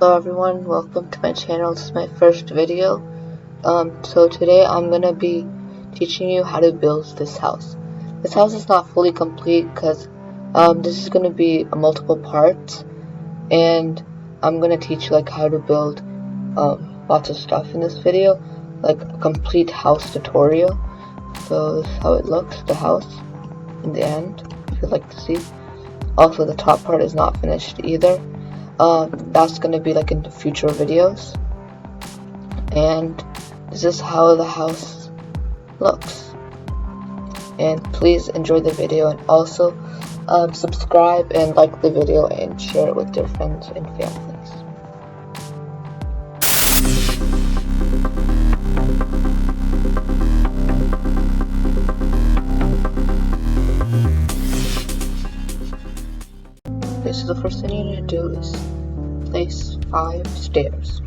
Hello everyone, welcome to my channel. This is my first video. So today I'm gonna be teaching you how to build this house. This house is not fully complete because this is gonna be multiple parts, and I'm gonna teach you like how to build lots of stuff in this video, like a complete house tutorial. So this is how it looks, the house in the end, if you'd like to see. Also, the top part is not finished either. That's going to be like in the future videos, and this is how the house looks. And please enjoy the video, and also subscribe and like the video and share it with your friends and families. Okay, so the first thing you need to do is place 5 stairs.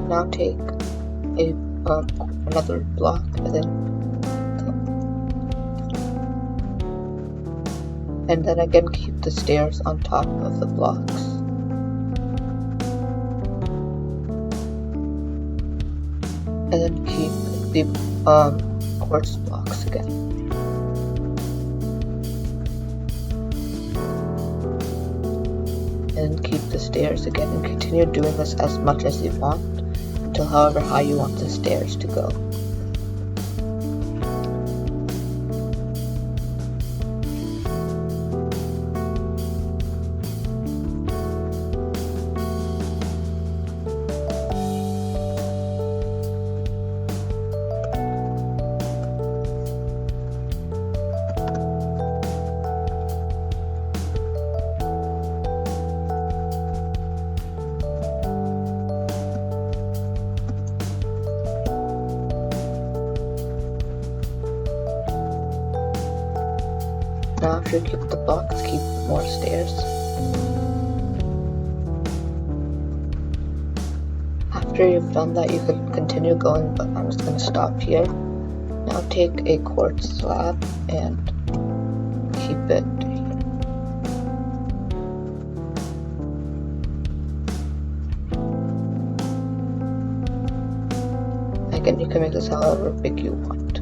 Now take another block and then again keep the stairs on top of the blocks. And then keep the quartz blocks again. And keep the stairs again, and continue doing this as much as you want until however high you want the stairs to go. Now after you keep the blocks, keep more stairs. After you've done that, you could continue going, but I'm just going to stop here. Now take a quartz slab and keep it here. Again, you can make this however big you want.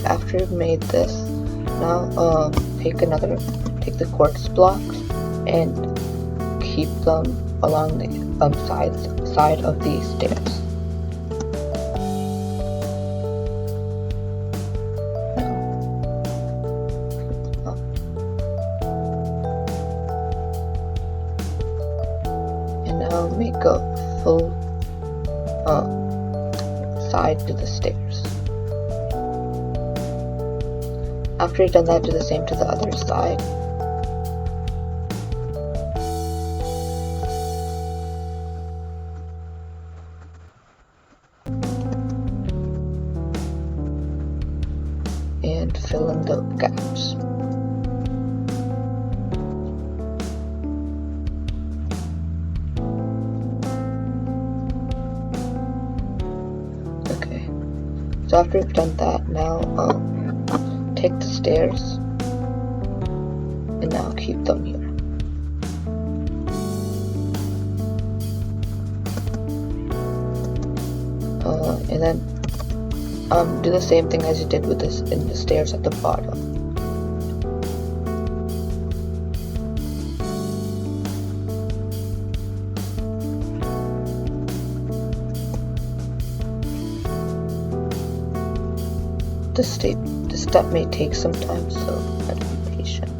After you've made this, now take the quartz blocks and keep them along the side of these stairs. And now make a full side to the stairs. After you've done that, do the same to the other side. And fill in the gaps. Okay. So after you've done that, now take the stairs and now keep them here. And then do the same thing as you did with this in the stairs at the bottom. This step may take some time, so I'd be patient.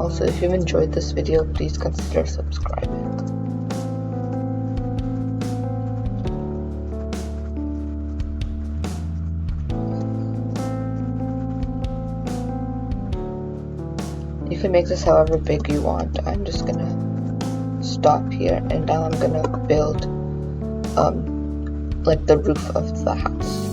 Also, if you've enjoyed this video, please consider subscribing. You can make this however big you want. I'm just gonna stop here, and now I'm gonna build like the roof of the house.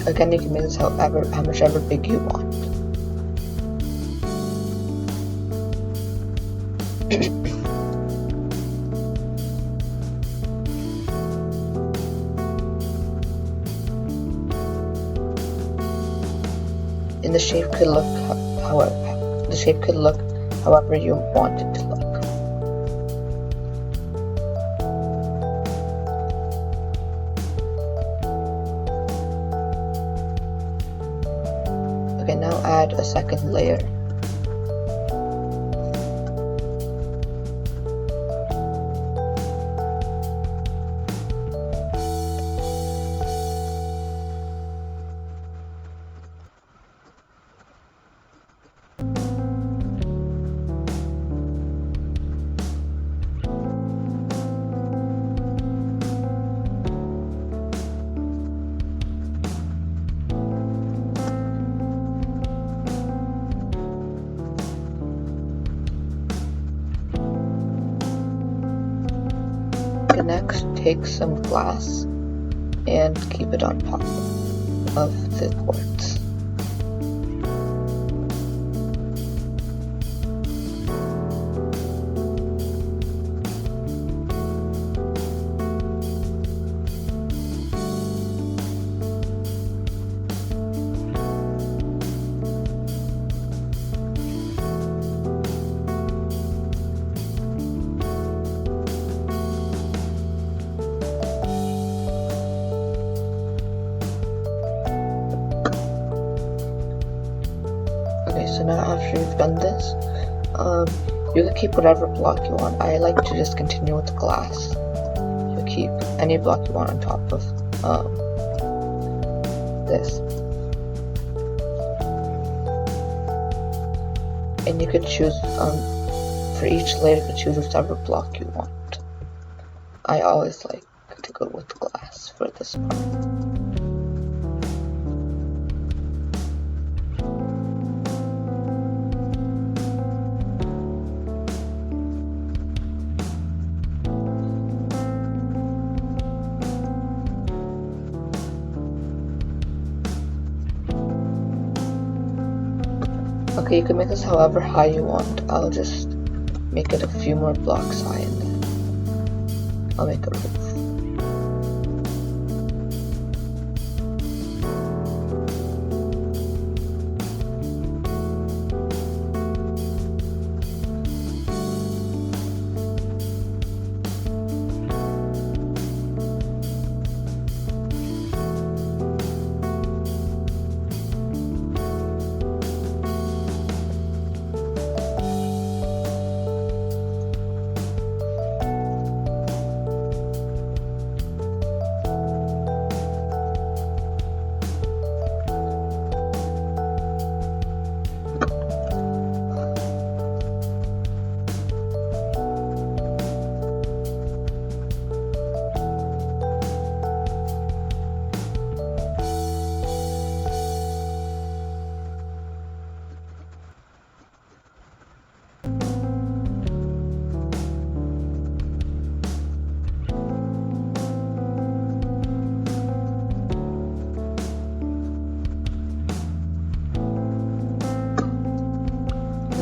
Again, you can make this how much ever big you want. And the shape could look however you want it to look. Okay, now add a second layer. Next, take some glass and keep it on top of the quartz. Okay, so now after you've done this, you can keep whatever block you want. I like to just continue with glass. You keep any block you want on top of this. And you could choose, for each layer you could choose whichever block you want. I always like to go with glass for this part. Okay, you can make this however high you want. I'll just make it a few more blocks high and then I'll make a roof.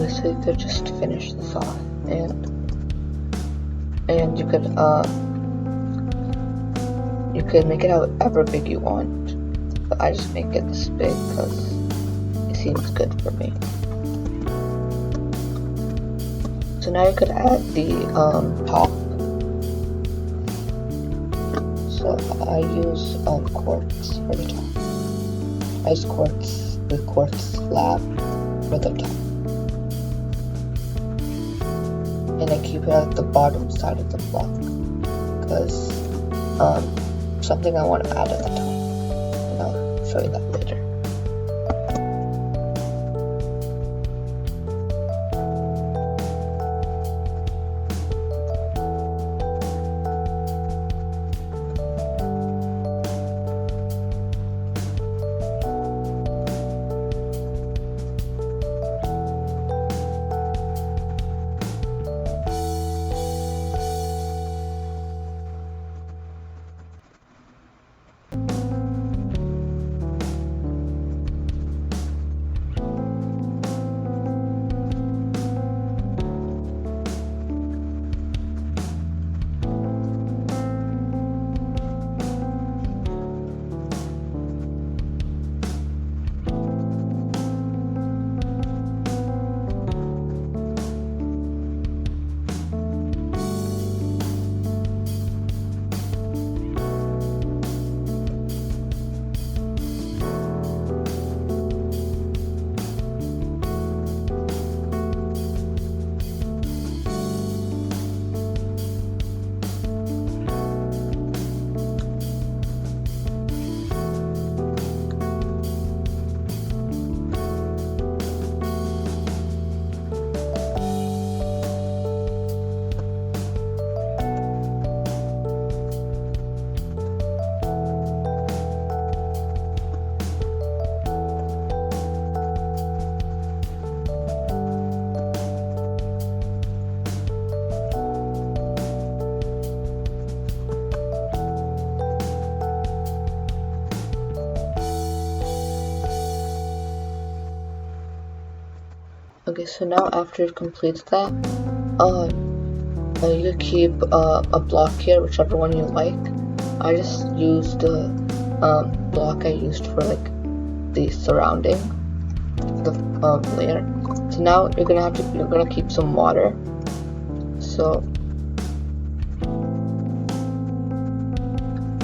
So you could just finish this off, and you could make it however big you want, but I just make it this big because it seems good for me. So now you could add the top. So I use quartz for the top. I use the quartz slab for the top. And I keep it at the bottom side of the block because something I want to add at the top. And I'll show you that later. Okay, so now after it completes that, you keep a block here, whichever one you like. I just used the block I used for like the surrounding the layer. So now you're gonna keep some water. So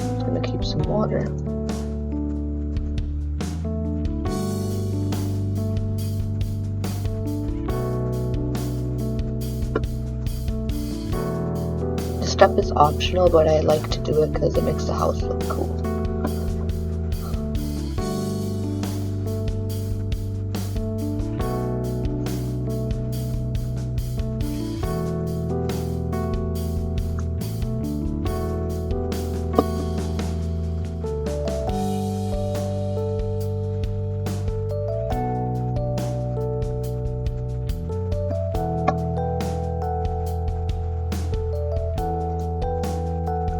I'm gonna keep some water. This step is optional, but I like to do it because it makes the house look cool.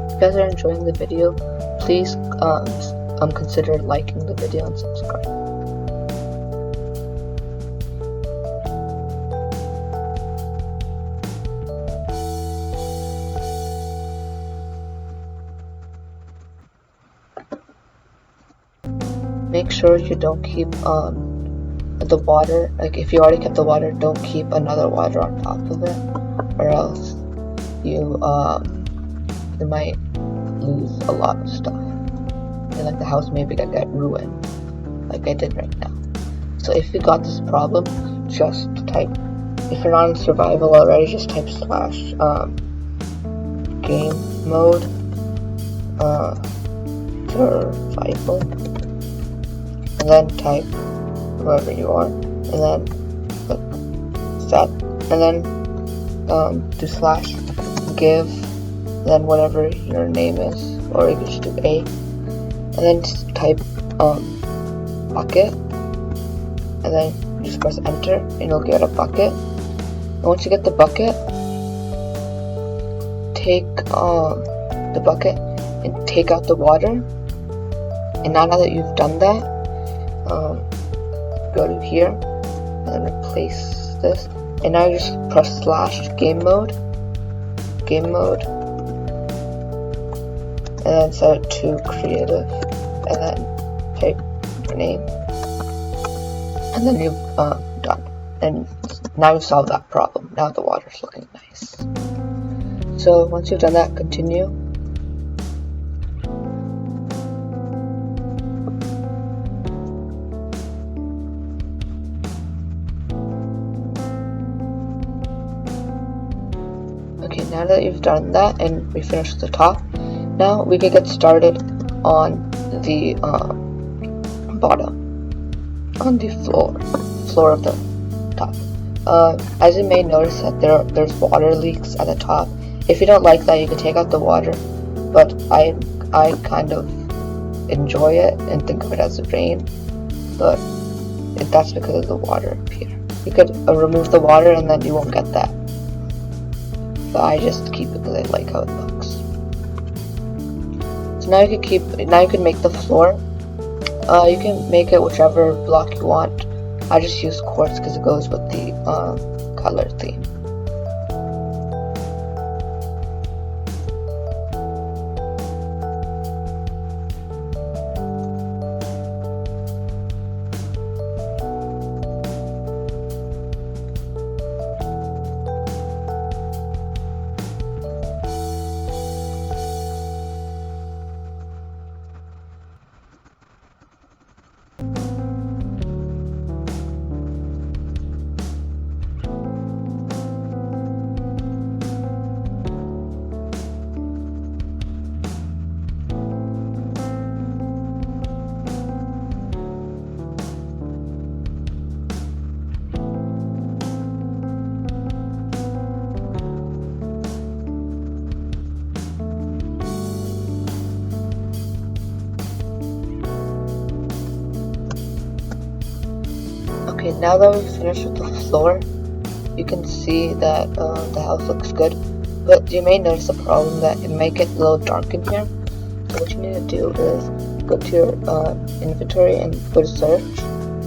If you guys are enjoying the video, please consider liking the video and subscribe. Make sure you don't keep the water, like if you already kept the water, don't keep another water on top of it, or else you might lose a lot of stuff, and like the house maybe gonna get ruined, like I did right now. So if you got this problem, just type, if you're not in survival already, just type / game mode survival, and then type wherever you are, and then click set, and then do / give, then whatever your name is, or you can just do A, and then just type bucket, and then just press enter, and you'll get a bucket. And once you get the bucket, take the bucket and take out the water. And now that you've done that, go to here and then replace this, and now you just press / game mode, and then set it to creative, and then type your name, and then you've done. And now you've solved that problem. Now the water's looking nice. So once you've done that, continue. Okay, now that you've done that and we finished the top, now we can get started on the bottom, on the floor of the top. As you may notice that there's water leaks at the top. If you don't like that, you can take out the water, but I kind of enjoy it and think of it as rain, but that's because of the water up here. You could remove the water and then you won't get that, but I just keep it because I like how it looks. So now you can make the floor. You can make it whichever block you want. I just use quartz because it goes with the color theme. Okay, now that we've finished with the floor, you can see that the house looks good, but you may notice a problem that it may get a little dark in here. So what you need to do is go to your inventory and go to search,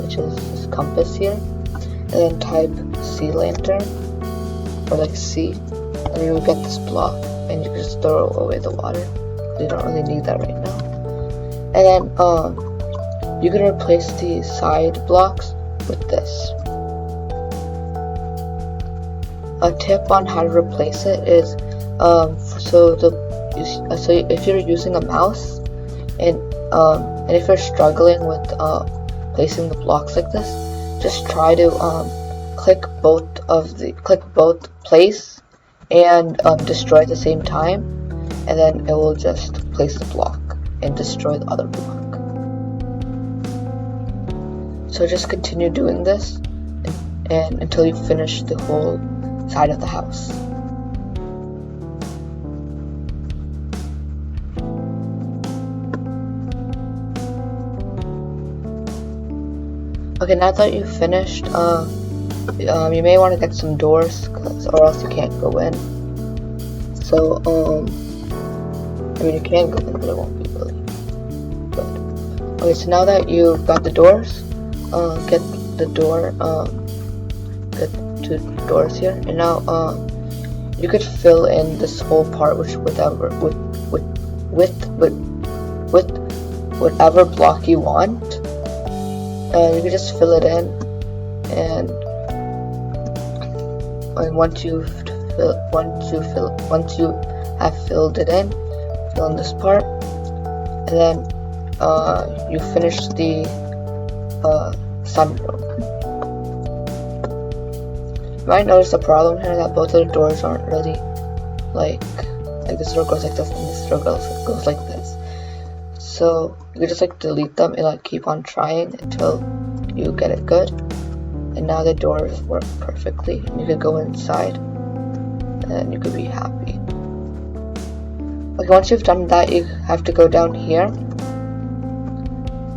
which is this compass here, and then type sea lantern, or like sea, and you will get this block, and you can just throw away the water. You don't really need that right now. And then you can replace the side blocks with this. A tip on how to replace it is so if you're using a mouse and if you're struggling with placing the blocks like this, just try to click both place and destroy at the same time, and then it will just place the block and destroy the other block. So just continue doing this and until you finish the whole side of the house. Okay, now that you've finished, you may want to get some doors, or else you can't go in. So, I mean, you can go in, but it won't be really good. Okay, so now that you've got the doors, get the door, get 2 doors here, and now you could fill in this whole part with whatever block you want. You can just fill it in, and once you have filled it in, fill in this part, and then you finish the sunroom. You might notice a problem here that both of the doors aren't really like this door goes like this and this door goes like this. So you can just like delete them and like keep on trying until you get it good. And now the doors work perfectly. You can go inside and you could be happy. Okay, once you've done that, you have to go down here,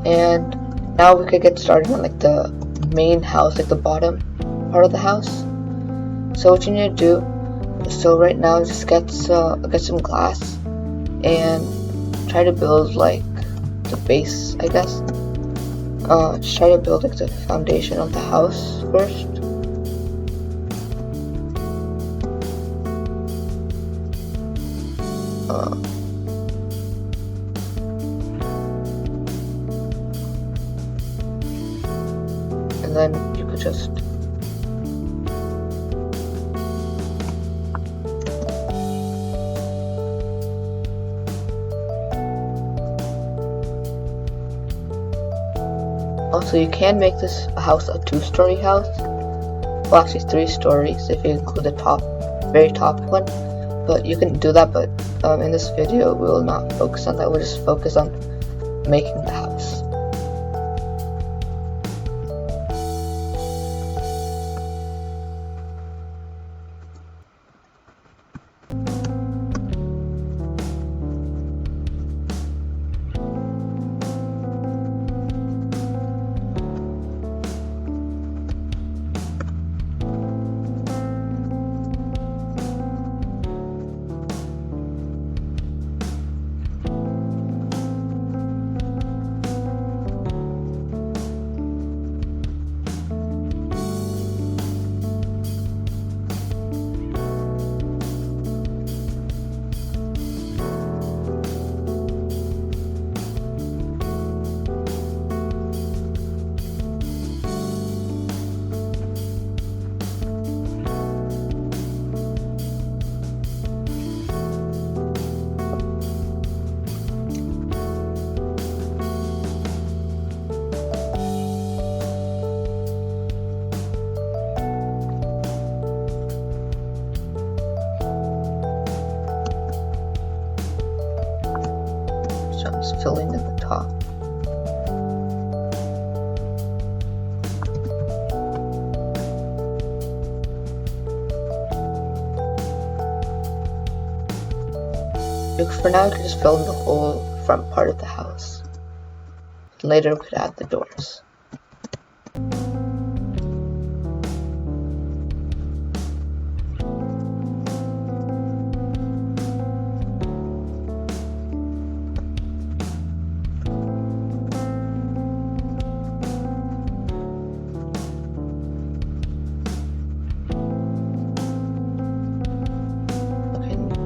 and now we could get started on like the main house, like the bottom part of the house. So what you need to do, so right now just get some glass and try to build like the base, I guess. Just try to build like the foundation of the house first. And then you could just also, you can make this house a 2-story house. Well, actually 3 stories if you include the very top one. but you can do that, but in this video we will not focus on that. We'll just focus on making the house. So I'm just filling in the top. For now, we can just fill in the whole front part of the house. Later, we could add the doors.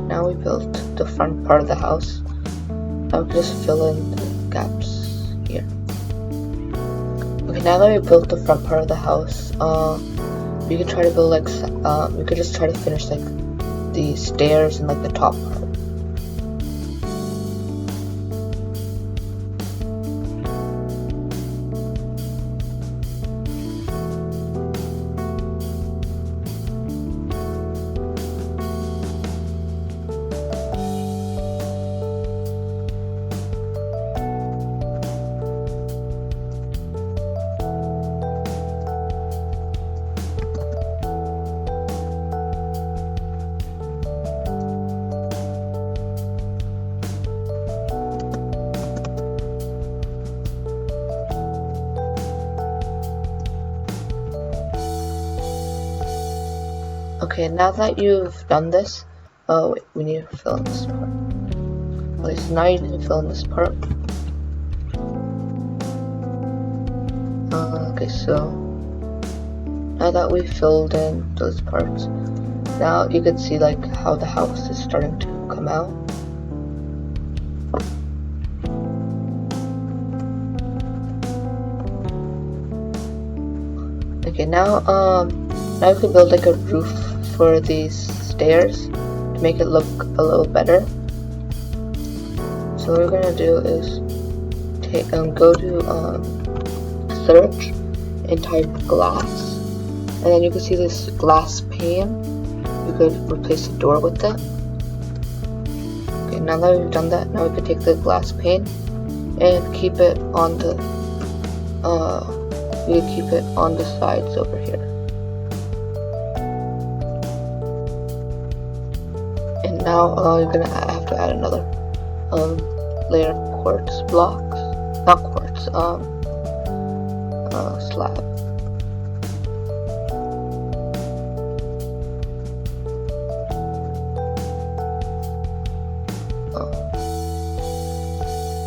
Now we built the front part of the house. Now we can just fill in the gaps here. Okay, now that we built the front part of the house, we could try to build like we could just try to finish like the stairs and like the top part. Okay, now that you've done this, oh wait, we need to fill in this part. Okay, so now you need to fill in this part. Okay, so now that we've filled in those parts, now you can see like how the house is starting to come out. Okay, now we can build like a roof for these stairs to make it look a little better. So what we're gonna do is go to search and type glass, and then you can see this glass pane. You could replace the door with that. Okay, now that we've done that, now we can take the glass pane and keep it on the sides over here. And now you're gonna have to add another layer of quartz blocks, not quartz, slab.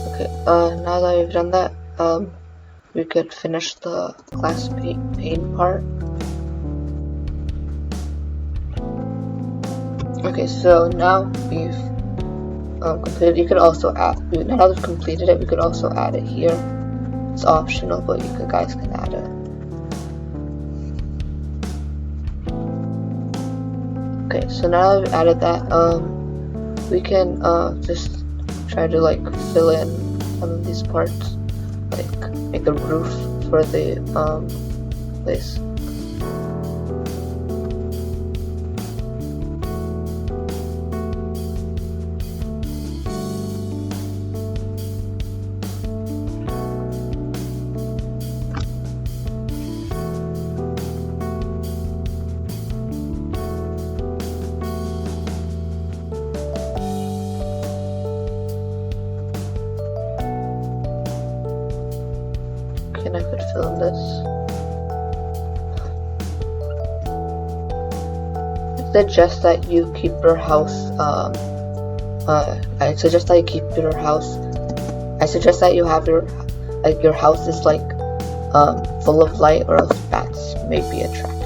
Okay, now that we've done that, we could finish the glass pane part. Okay, so now we've completed. You could also add. Now that we've completed it, we could also add it here. It's optional, but you guys can add it. Okay, so now that we've added that, we can just try to like fill in some of these parts, like make a roof for the place. fill in this. I suggest that you keep your house. I suggest that you have your house is full of light, or else bats may be attracted.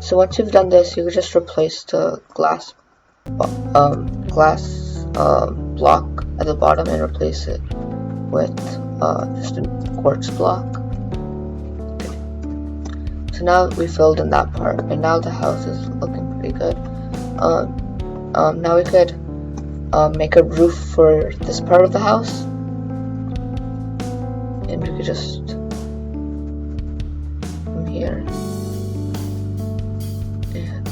So once you've done this, you can just replace the glass block at the bottom and replace it with just a quartz block. Okay. So now we filled in that part, and now the house is looking pretty good. Now we could make a roof for this part of the house, and we could just from here, and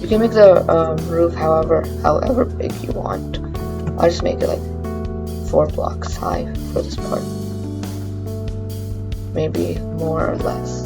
you can make the roof however big you want. I'll just make it like 4 blocks high for this part, maybe more or less.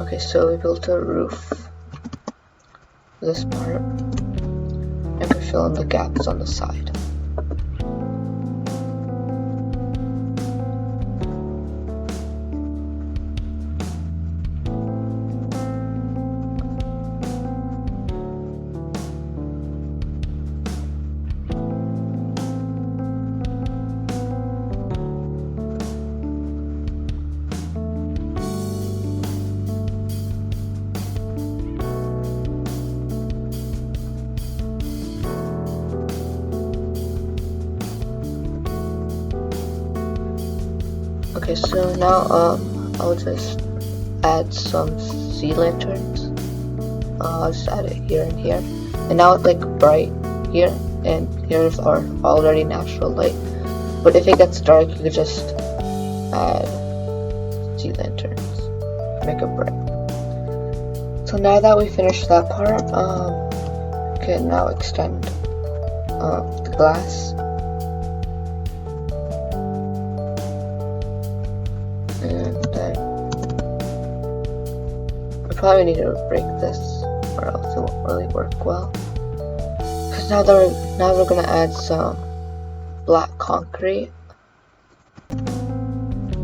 Okay, so we built a roof for this part, and we fill in the gaps on the side. Okay, so now I'll just add some sea lanterns. I'll just add it here and here, and now it's like bright here, and here's our already natural light. But if it gets dark, you could just add sea lanterns, make it bright. So now that we finished that part, we can now extend the glass. And then we probably need to break this, or else it won't really work well. Because now we're gonna add some black concrete.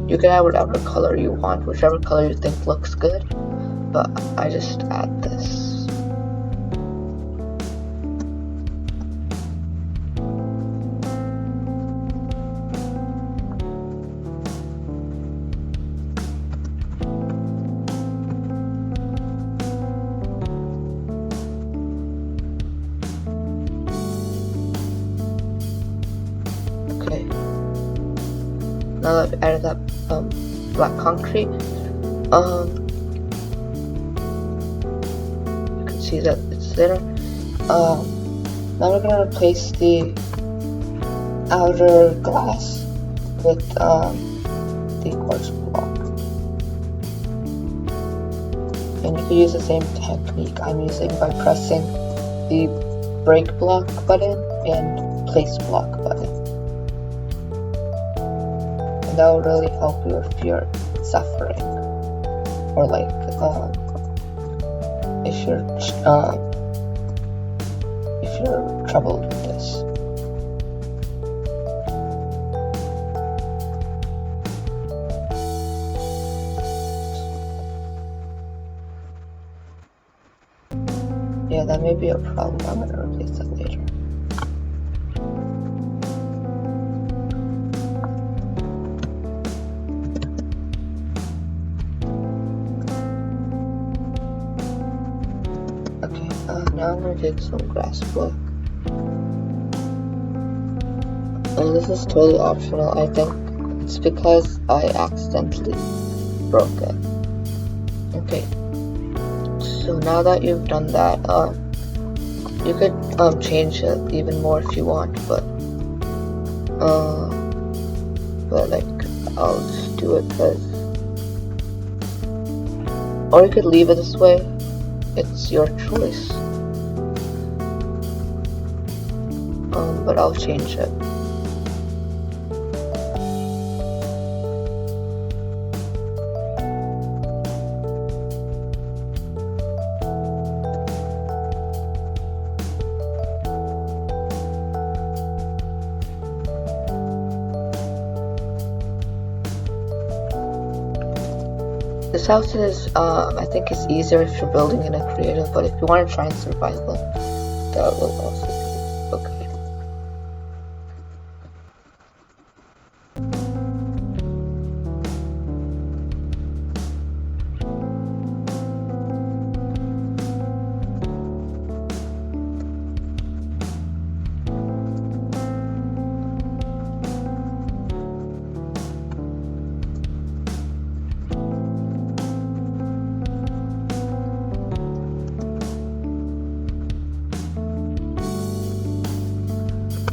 You can add whatever color you want, whichever color you think looks good. But I just add this. Okay. Now that I've added that black concrete, you can see that it's there. Now we're gonna replace the outer glass with the quartz block, and you can use the same technique I'm using by pressing the break block button and place block button. That will really help you if you're suffering, or like if you're troubled with this. Yeah, that may be a problem. I'm gonna replace that later. Now I'm gonna take some grass block. And this is totally optional, I think. It's because I accidentally broke it. Okay. So now that you've done that, you could change it even more if you want, but like I'll just do it because, or you could leave it this way. It's your choice. But I'll change it. This house is, I think it's easier if you're building in a creative, but if you want to try and survival, that will also be okay.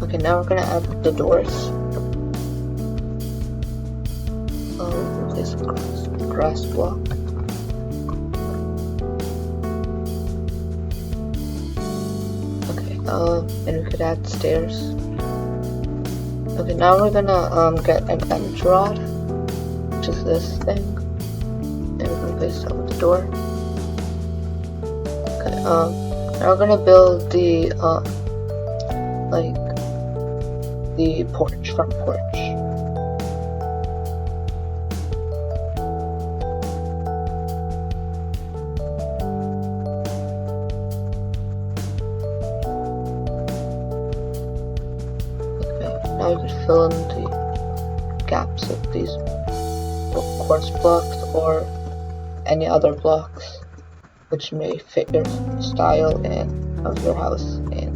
Okay, now we're gonna add the doors. Replace a grass block. Okay, and we could add stairs. Okay, now we're gonna get an end rod, which is this thing, and we're gonna place it with the door. Okay, now we're gonna build the like the porch, front porch. Okay, now you can fill in the gaps of these quartz blocks or any other blocks which may fit your style and of your house. And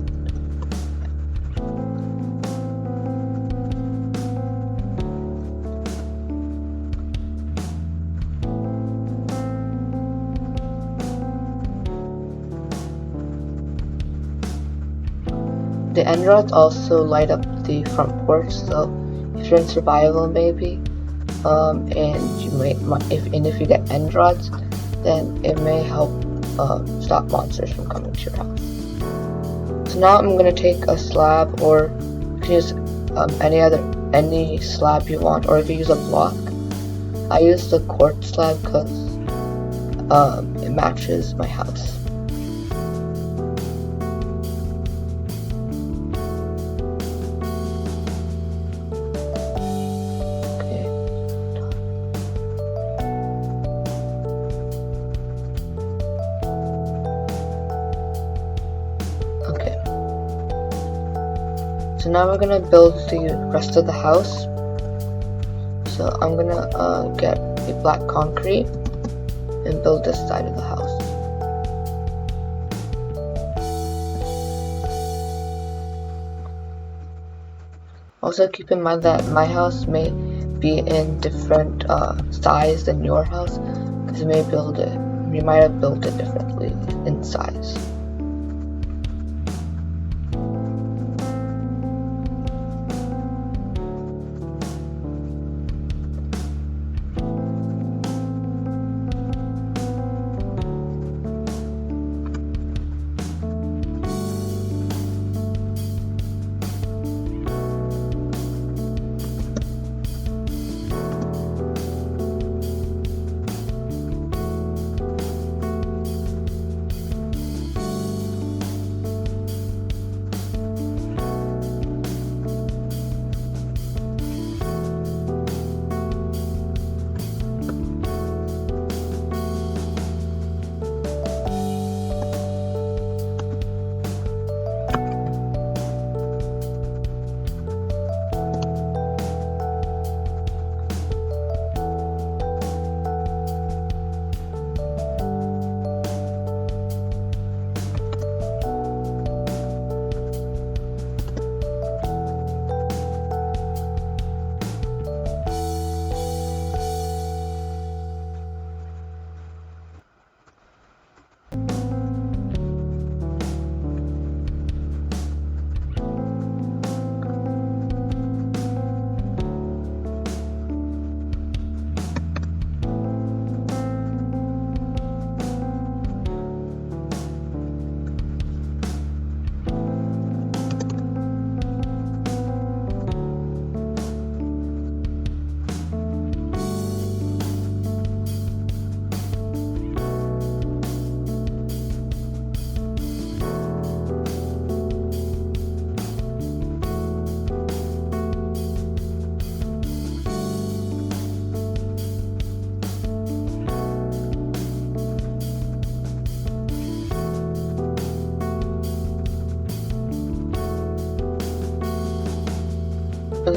the end rods also light up the front porch, so if you're in survival maybe, and you if you get end rods, then it may help stop monsters from coming to your house. So now I'm gonna take a slab, or you can use any slab you want, or you can use a block. I use the quartz slab because it matches my house. So now we're gonna build the rest of the house. So I'm gonna get a black concrete and build this side of the house. Also keep in mind that my house may be in different size than your house, because you might have built it differently in size.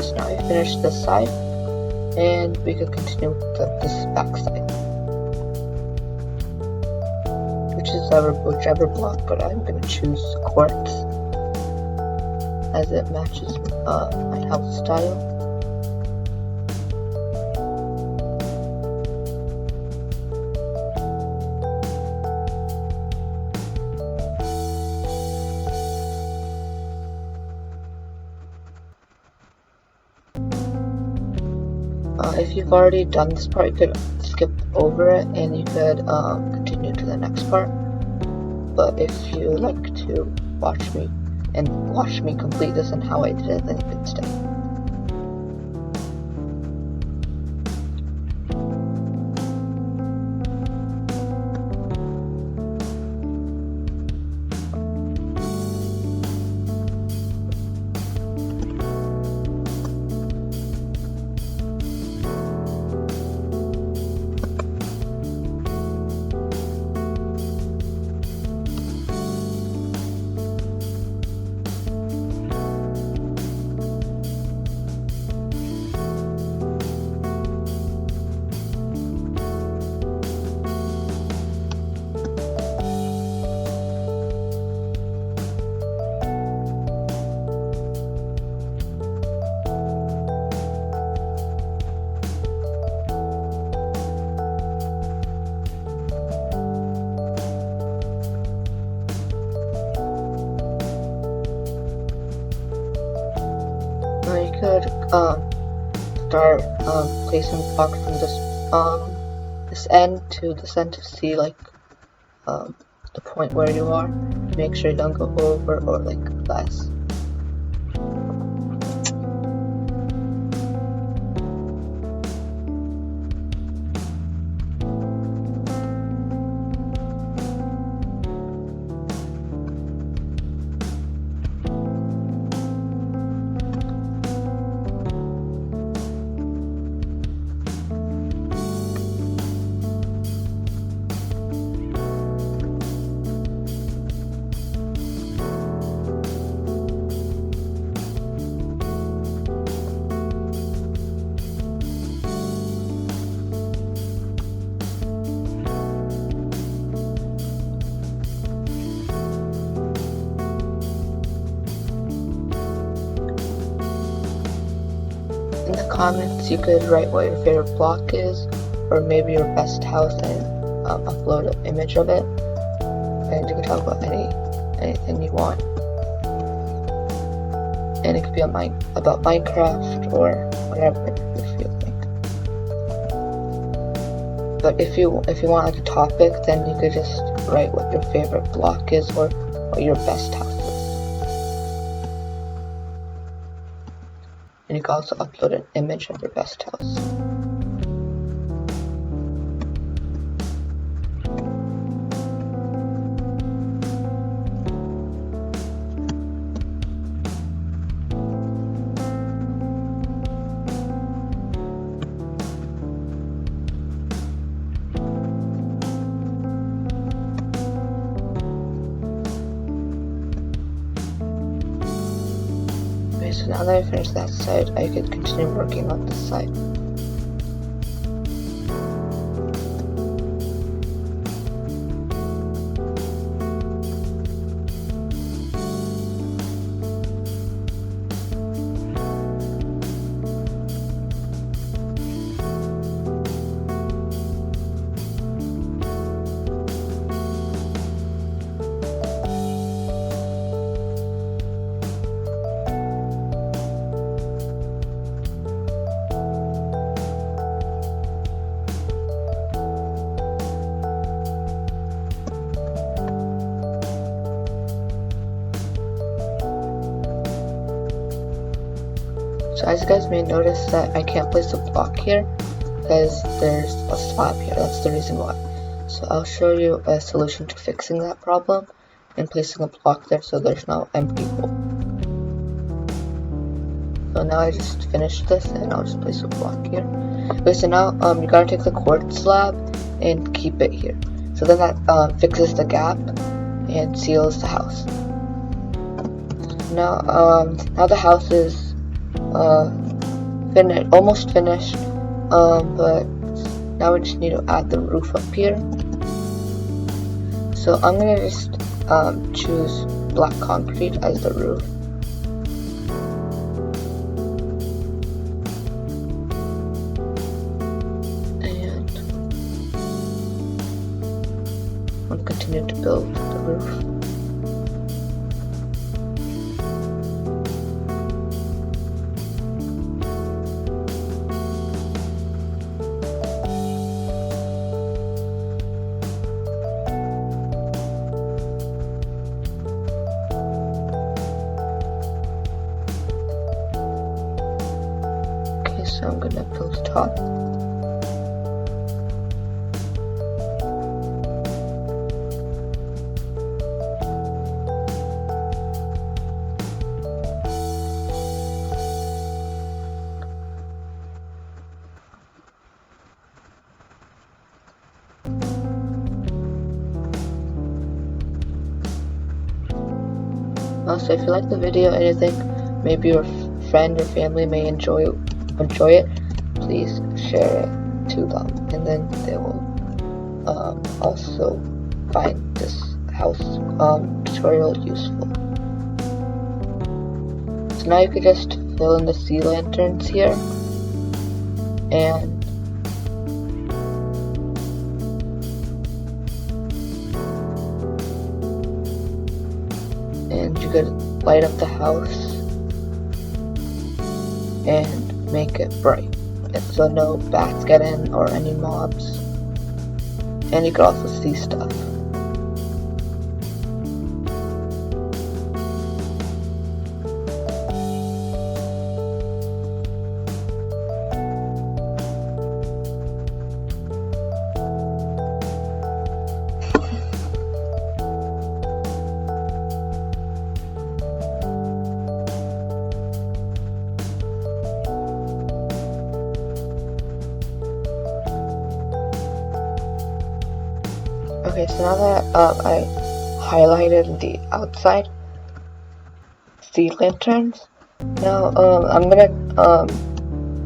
Okay, so now we finished this side, and we could continue with this back side, whichever block, but I'm gonna choose quartz as it matches my house style. If you've already done this part, you could skip over it and you could continue to the next part. But if you like to watch me complete this and how I did it, then you can stay. You could start placing blocks from this end to this end to see like the point where you are. Make sure you don't go over or like less. In the comments, you could write what your favorite block is, or maybe your best house, and upload an image of it. And you can talk about anything you want. And it could be about Minecraft or whatever you feel like. But if you want like a topic, then you could just write what your favorite block is or what your best house is. And you can also upload an image of your best house. So now that I finished that side, I could continue working on this side. So as you guys may notice that I can't place a block here because there's a slab here. That's the reason why. So I'll show you a solution to fixing that problem and placing a block there so there's no empty hole. So now I just finished this and I'll just place a block here. Okay, so now you gotta take the quartz slab and keep it here. So then that fixes the gap and seals the house. Now the house is almost finished, but now we just need to add the roof up here. So I'm gonna just choose black concrete as the roof. And I'm gonna continue to build the roof. So I'm gonna build top. Also, if you like the video and you think maybe your friend or family may enjoy it, please share it to them, and then they will also find this house tutorial useful. So now you could just fill in the sea lanterns here, and you could light up the house and make it bright, so no bats get in or any mobs, and you can also see stuff. Okay, so now that I highlighted the outside sea lanterns, now I'm gonna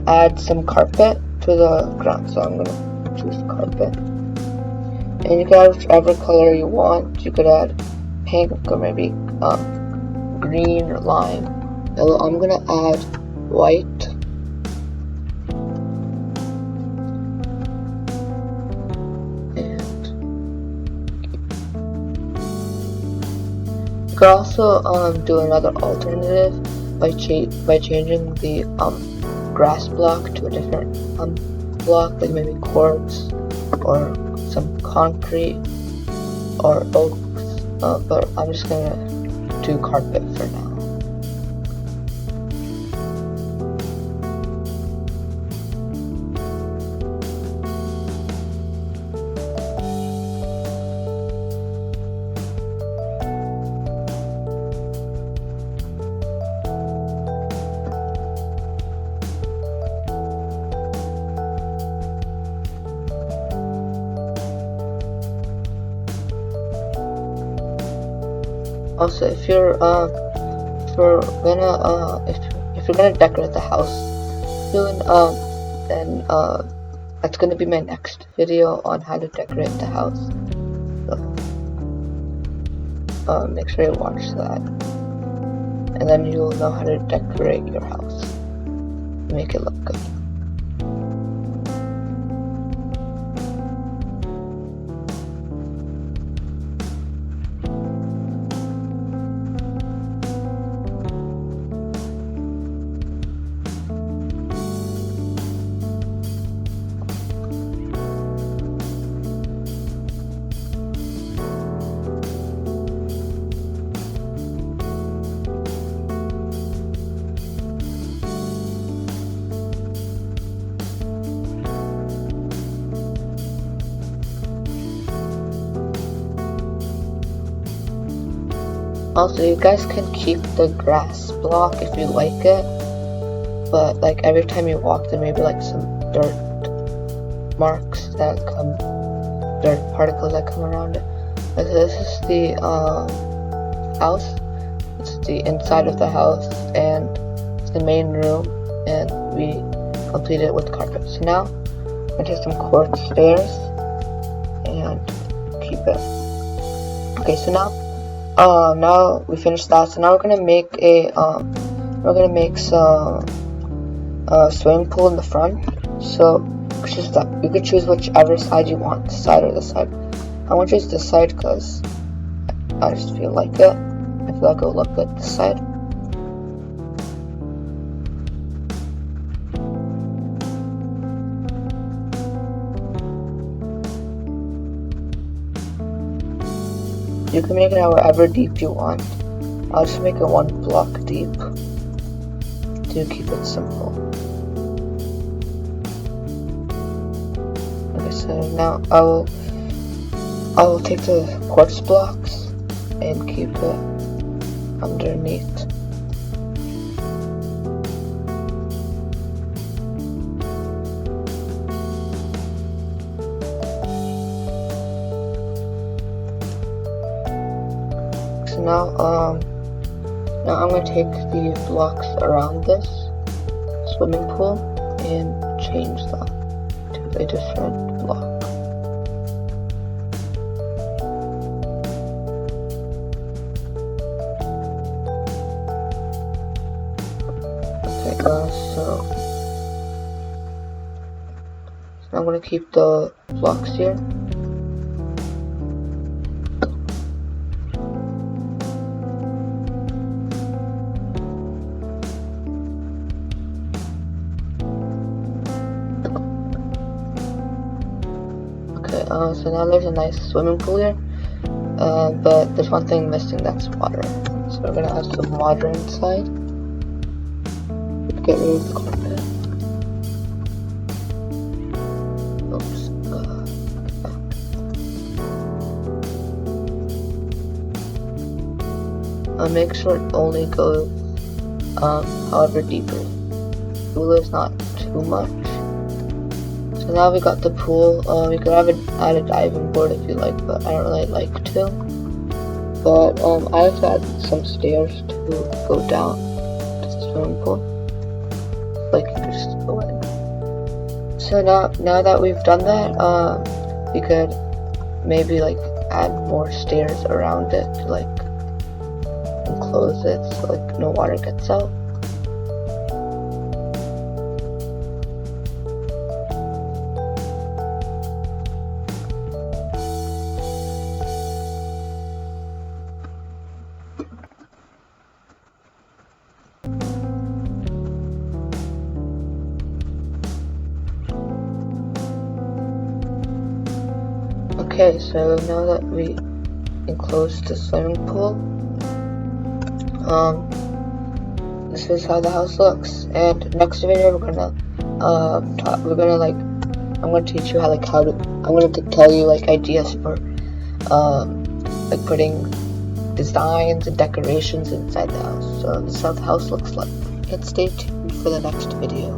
add some carpet to the ground. So I'm gonna choose carpet, and you can add whichever color you want. You could add pink or maybe green or lime. Yellow. I'm gonna add white. You could also do another alternative by changing the grass block to a different block, like maybe quartz or some concrete or oaks, but I'm just gonna do carpet for now. Also, if you're gonna decorate the house soon, then that's gonna be my next video on how to decorate the house. So make sure you watch that, and then you'll know how to decorate your house, make it look good. Also, you guys can keep the grass block if you like it, but like every time you walk there may be like some dirt marks that come, dirt particles that come around it. Like, so this is the house. It's the inside of the house, and it's the main room, and we complete it with carpet. So now I'm gonna take some quartz stairs and keep it. Okay, so now we finished that. So now we're gonna make some swimming pool in the front. So you could choose whichever side you want, this side or this side. I'm gonna choose this side because I just feel like it. I feel like it will look good this side. You can make it however deep you want. I'll just make it 1 block deep to keep it simple. Okay, so now I will take the quartz blocks and keep it underneath. So now I'm going to take the blocks around this swimming pool and change them to a different block. Okay, so I'm going to keep the blocks here. So now there's a nice swimming pool here, but there's one thing missing, that's water. So we're gonna add some water inside. Get rid of the carpet. Oops. Make sure it only goes however deeper. The pool is not too much. So now we got the pool. You could add a diving board if you like, but I don't really like to. But I have to add some stairs to go down to the swimming pool. Like you just go in. So now that we've done that, we could maybe like add more stairs around it to like enclose it so like no water gets out. Okay, so now that we enclosed the swimming pool, this is how the house looks. And next video I'm gonna teach you I'm gonna tell you like ideas for like putting designs and decorations inside the house. So this is how the house looks like. And stay tuned for the next video.